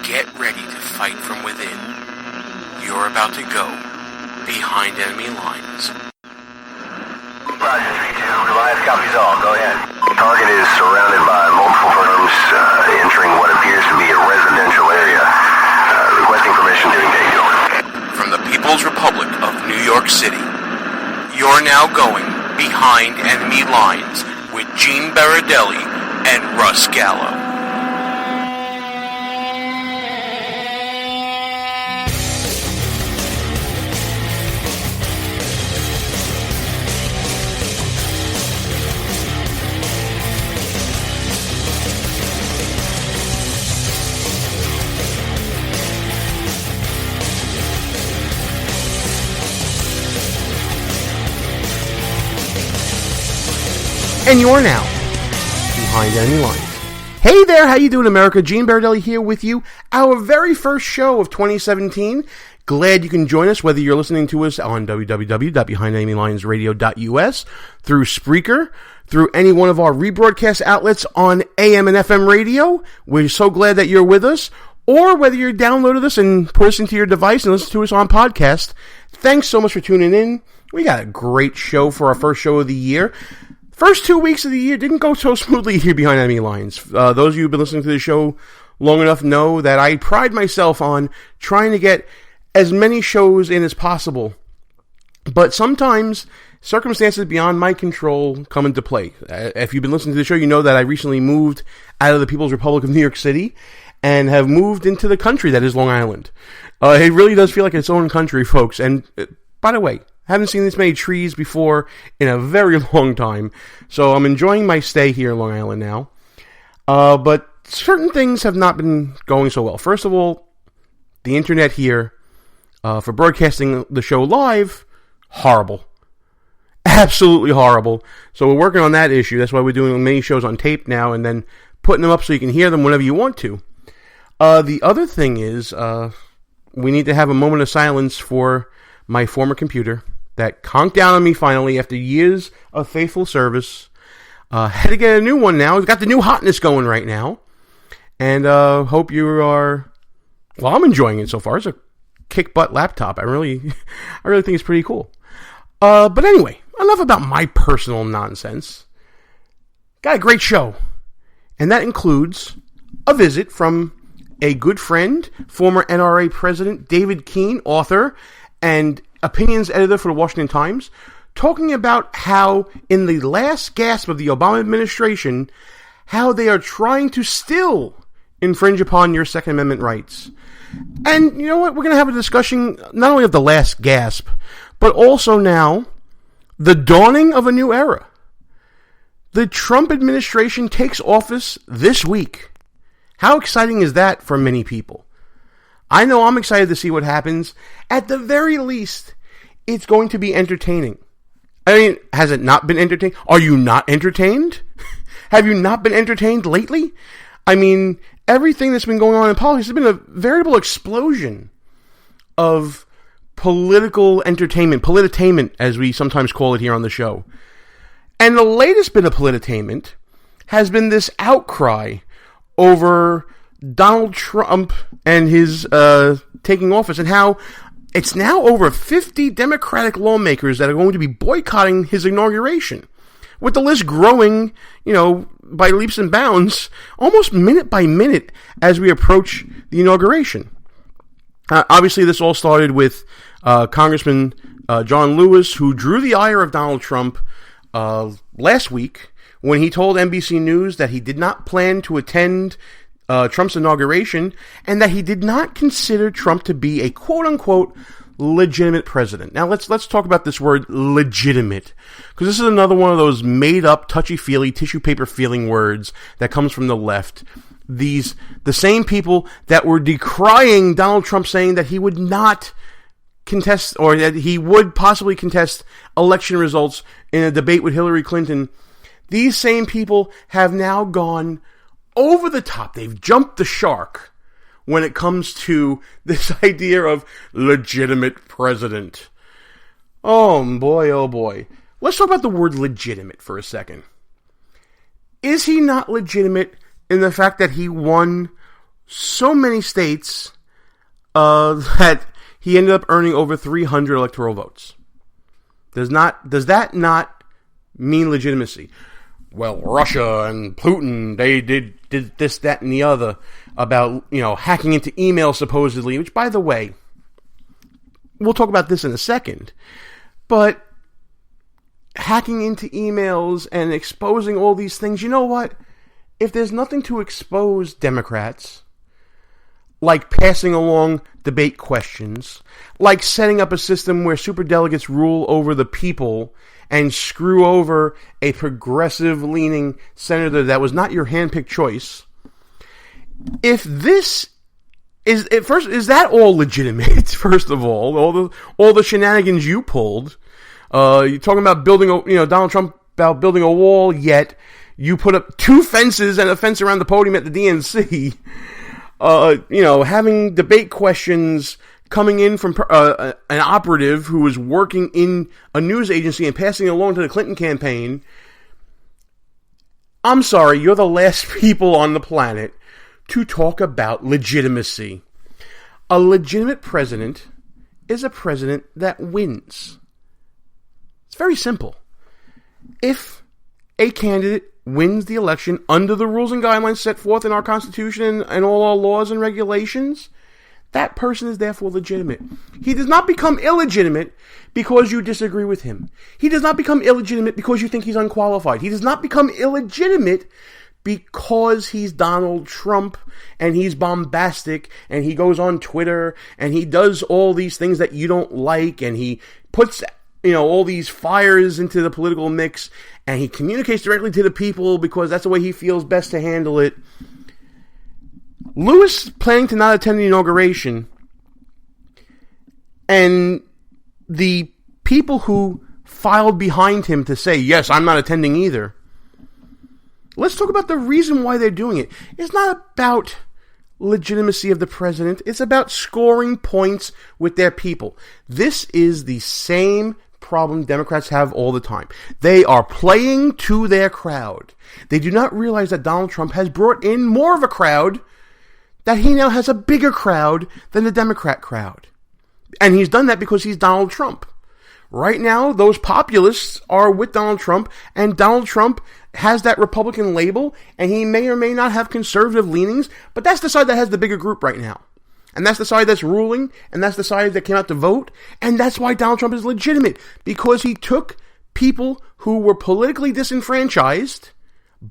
Get ready to fight from within. You're about to go behind enemy lines. Roger, 3-2. Goliath copies all. Go ahead. Target is surrounded by multiple firms entering what appears to be a residential area. Requesting permission to engage. From the People's Republic of New York City, you're now going behind enemy lines with Gene Baradelli and Russ Gallo. And you're now behind enemy lines. Hey there, how you doing, America? Gene Baradelli here with you. Our very first show of 2017. Glad you can join us, whether you're listening to us on www.behindenemylinesradio.us, through Spreaker, through any one of our rebroadcast outlets on AM and FM radio. We're so glad that you're with us. Or whether you're downloaded us and put us into your device and listen to us on podcast. Thanks so much for tuning in. We got a great show for our first show of the year. First 2 weeks of the year didn't go so smoothly here behind enemy lines. Those of you who've been listening to the show long enough know that I pride myself on trying to get as many shows in as possible. But sometimes circumstances beyond my control come into play. If you've been listening to the show, you know that I recently moved out of the People's Republic of New York City and have moved into the country that is Long Island. It really does feel like its own country, folks. And by the way, haven't seen this many trees before in a very long time, so I'm enjoying my stay here in Long Island now. But certain things have not been going so well. First of all, the internet here, for broadcasting the show live, horrible. Absolutely horrible. So we're working on that issue. That's why we're doing many shows on tape now and then putting them up so you can hear them whenever you want to. The other thing is, we need to have a moment of silence for my former computer that conked down on me finally after years of faithful service. Had to get a new one now. We've got the new hotness going right now. And hope you are... Well, I'm enjoying it so far. It's a kick-butt laptop. I really think it's pretty cool. But anyway, enough about my personal nonsense. Got a great show. And that includes a visit from a good friend, former NRA President David Keene, author, and opinions editor for the Washington Times, talking about how in the last gasp of the Obama administration, how they are trying to still infringe upon your Second Amendment rights. And you know what? We're going to have a discussion not only of the last gasp, but also now the dawning of a new era. The Trump administration takes office this week. How exciting is that for many people? I know I'm excited to see what happens. At the very least, it's going to be entertaining. I mean, has it not been entertaining? Are you not entertained? Have you not been entertained lately? I mean, everything that's been going on in politics has been a veritable explosion of political entertainment, politainment, as we sometimes call it here on the show. And the latest bit of politainment has been this outcry over Donald Trump and his taking office, and how it's now over 50 Democratic lawmakers that are going to be boycotting his inauguration, with the list growing, by leaps and bounds, almost minute by minute as we approach the inauguration. Obviously, this all started with Congressman John Lewis, who drew the ire of Donald Trump last week when he told NBC News that he did not plan to attend Trump's inauguration, and that he did not consider Trump to be a quote-unquote legitimate president. Now, let's talk about this word legitimate, because this is another one of those made-up, touchy-feely, tissue paper-feeling words that comes from the left. The same people that were decrying Donald Trump, saying that he would not contest, or that he would possibly contest election results in a debate with Hillary Clinton. These same people have now gone over the top. They've jumped the shark when it comes to this idea of legitimate president. Oh boy. Let's talk about the word legitimate for a second. Is he not legitimate in the fact that he won so many states that he ended up earning over 300 electoral votes. Does that not mean legitimacy? Well, Russia and Putin, they did this, that, and the other about, hacking into email supposedly, which, by the way, we'll talk about this in a second. But hacking into emails and exposing all these things, you know what? If there's nothing to expose Democrats, like passing along debate questions, like setting up a system where superdelegates rule over the people and screw over a progressive-leaning senator that was not your handpicked choice, if this is that all legitimate? First of all the shenanigans you pulled, you're talking about building Donald Trump about building a wall, yet you put up 2 fences and a fence around the podium at the DNC. Having debate questions coming in from an operative who was working in a news agency and passing it along to the Clinton campaign. I'm sorry, you're the last people on the planet to talk about legitimacy. A legitimate president is a president that wins. It's very simple. If a candidate wins the election under the rules and guidelines set forth in our Constitution and all our laws and regulations, that person is therefore legitimate. He does not become illegitimate because you disagree with him. He does not become illegitimate because you think he's unqualified. He does not become illegitimate because he's Donald Trump and he's bombastic and he goes on Twitter and he does all these things that you don't like and he puts all these fires into the political mix, and he communicates directly to the people because that's the way he feels best to handle it. Lewis planning to not attend the inauguration, and the people who filed behind him to say, yes, I'm not attending either. Let's talk about the reason why they're doing it. It's not about legitimacy of the president. It's about scoring points with their people. This is the same problem Democrats have all the time. They are playing to their crowd. They do not realize that Donald Trump has brought in more of a crowd, that he now has a bigger crowd than the Democrat crowd. And he's done that because he's Donald Trump. Right now, those populists are with Donald Trump, and Donald Trump has that Republican label, and he may or may not have conservative leanings, but that's the side that has the bigger group right now. And that's the side that's ruling, and that's the side that came out to vote, and that's why Donald Trump is legitimate, because he took people who were politically disenfranchised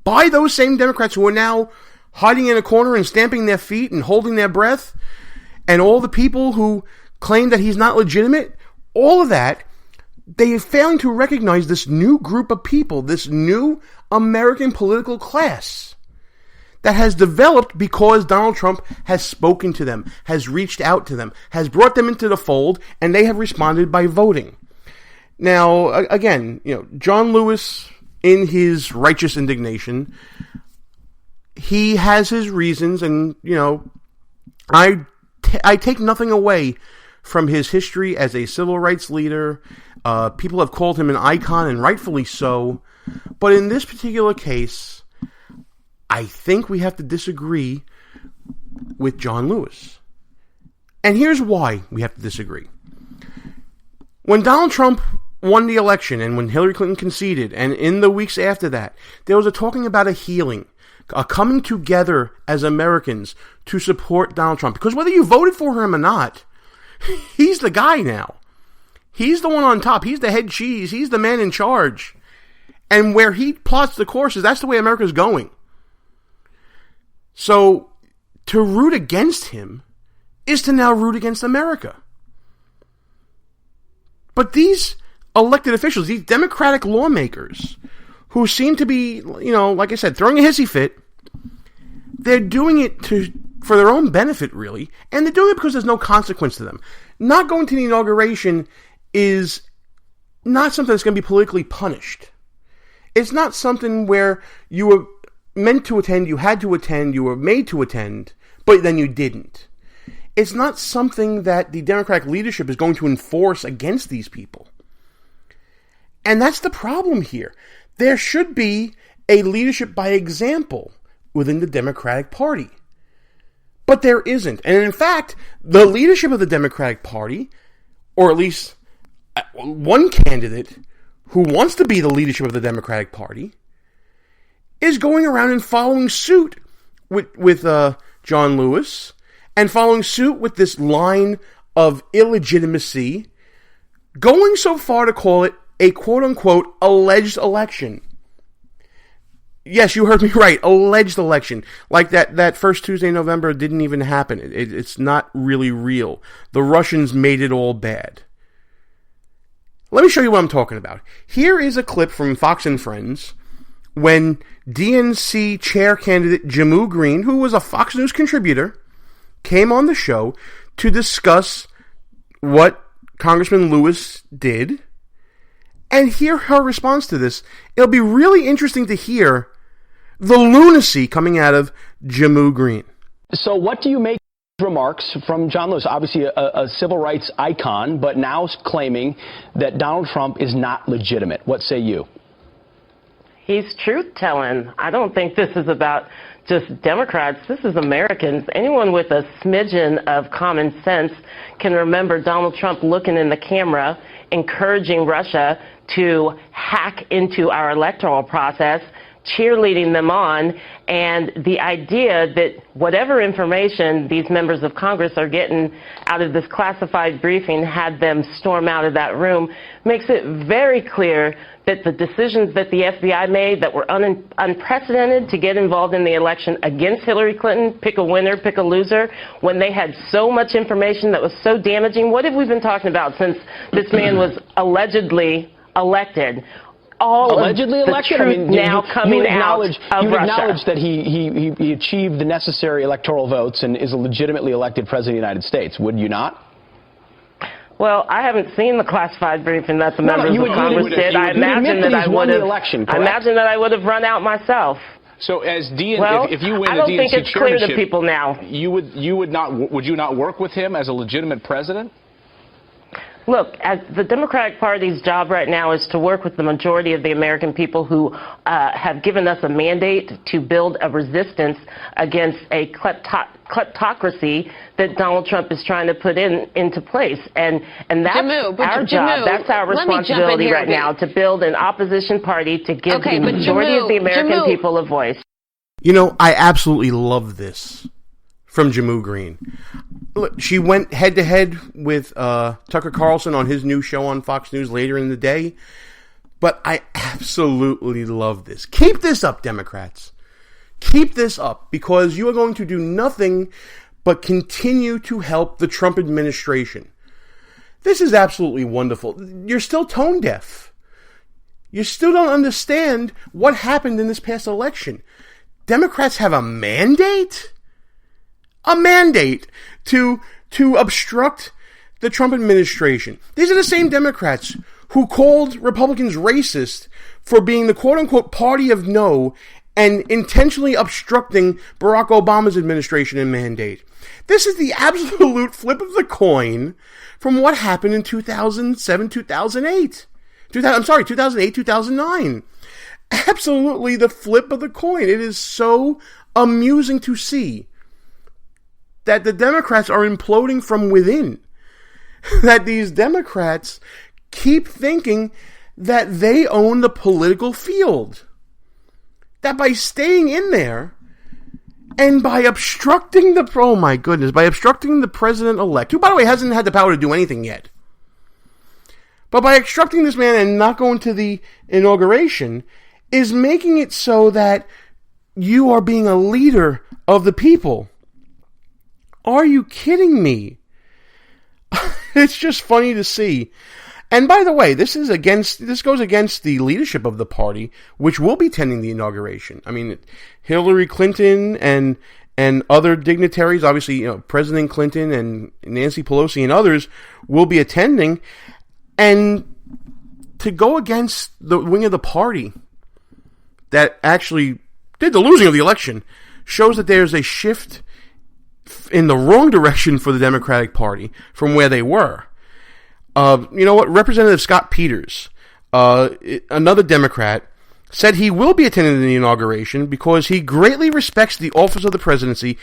by those same Democrats who are now hiding in a corner and stamping their feet and holding their breath, and all the people who claim that he's not legitimate, all of that, they are failing to recognize this new group of people, this new American political class that has developed because Donald Trump has spoken to them, has reached out to them, has brought them into the fold, and they have responded by voting. Now, again, John Lewis, in his righteous indignation, he has his reasons, and, I take nothing away from his history as a civil rights leader. People have called him an icon, and rightfully so. But in this particular case, I think we have to disagree with John Lewis. And here's why we have to disagree. When Donald Trump won the election, and when Hillary Clinton conceded, and in the weeks after that, there was a talking about a healing, a coming together as Americans to support Donald Trump. Because whether you voted for him or not, he's the guy now. He's the one on top. He's the head cheese. He's the man in charge. And where he plots the courses, that's the way America's going. So, to root against him is to now root against America. But these elected officials, these Democratic lawmakers, who seem to be, like I said, throwing a hissy fit, they're doing it for their own benefit, really, and they're doing it because there's no consequence to them. Not going to the inauguration is not something that's going to be politically punished. It's not something where you were meant to attend, you had to attend, you were made to attend, but then you didn't. It's not something that the Democratic leadership is going to enforce against these people. And that's the problem here. There should be a leadership by example within the Democratic Party. But there isn't. And in fact, the leadership of the Democratic Party, or at least one candidate who wants to be the leadership of the Democratic Party, is going around and following suit with John Lewis, and following suit with this line of illegitimacy, going so far to call it a quote-unquote alleged election. Yes, you heard me right, alleged election. Like that first Tuesday in November didn't even happen. It's not really real. The Russians made it all bad. Let me show you what I'm talking about. Here is a clip from Fox and Friends when DNC chair candidate Jamu Green, who was a Fox News contributor, came on the show to discuss what Congressman Lewis did and hear her response to this. It'll be really interesting to hear the lunacy coming out of Jamu Green. So what do you make of remarks from John Lewis, obviously a civil rights icon, but now claiming that Donald Trump is not legitimate? What say you? He's truth-telling. I don't think this is about just Democrats. This is Americans. Anyone with a smidgen of common sense can remember Donald Trump looking in the camera, encouraging Russia to hack into our electoral process, cheerleading them on, and the idea that whatever information these members of Congress are getting out of this classified briefing had them storm out of that room makes it very clear that the decisions that the FBI made that were unprecedented to get involved in the election against Hillary Clinton, pick a winner, pick a loser, when they had so much information that was so damaging. What have we been talking about since this man was allegedly elected? Allegedly elected? Now coming out of Russia. You acknowledge that he achieved the necessary electoral votes and is a legitimately elected president of the United States, would you not? Well, I haven't seen the classified briefing that the members of Congress did. I imagine that I would have run out myself. So as DNC, well, if you win I don't the DNC think it's clear to people now. would you not work with him as a legitimate president? Look, as the Democratic Party's job right now is to work with the majority of the American people who have given us a mandate to build a resistance against a kleptocracy that Donald Trump is trying to put into place. And that's our job. That's our responsibility right now, to build an opposition party to give the majority of the American people a voice. You know, I absolutely love this from Jamu Green. Look, she went head-to-head with Tucker Carlson on his new show on Fox News later in the day. But I absolutely love this. Keep this up, Democrats. Keep this up, because you are going to do nothing but continue to help the Trump administration. This is absolutely wonderful. You're still tone deaf. You still don't understand what happened in this past election. Democrats have a mandate? A mandate to obstruct the Trump administration. These are the same Democrats who called Republicans racist for being the quote-unquote party of no and intentionally obstructing Barack Obama's administration and mandate. This is the absolute flip of the coin from what happened in 2007, 2008. 2008, 2009. Absolutely the flip of the coin. It is so amusing to see that the Democrats are imploding from within. That these Democrats keep thinking that they own the political field. That by staying in there and by obstructing the president-elect, who, by the way, hasn't had the power to do anything yet, but by obstructing this man and not going to the inauguration, is making it so that you are being a leader of the people. Are you kidding me? It's just funny to see. And by the way, this goes against the leadership of the party, which will be attending the inauguration. I mean, Hillary Clinton and other dignitaries, obviously, President Clinton and Nancy Pelosi and others will be attending. And to go against the wing of the party that actually did the losing of the election shows that there's a shift in the wrong direction for the Democratic Party from where they were. You know what? Representative Scott Peters, another Democrat, said he will be attending the inauguration because he greatly respects the office of the presidency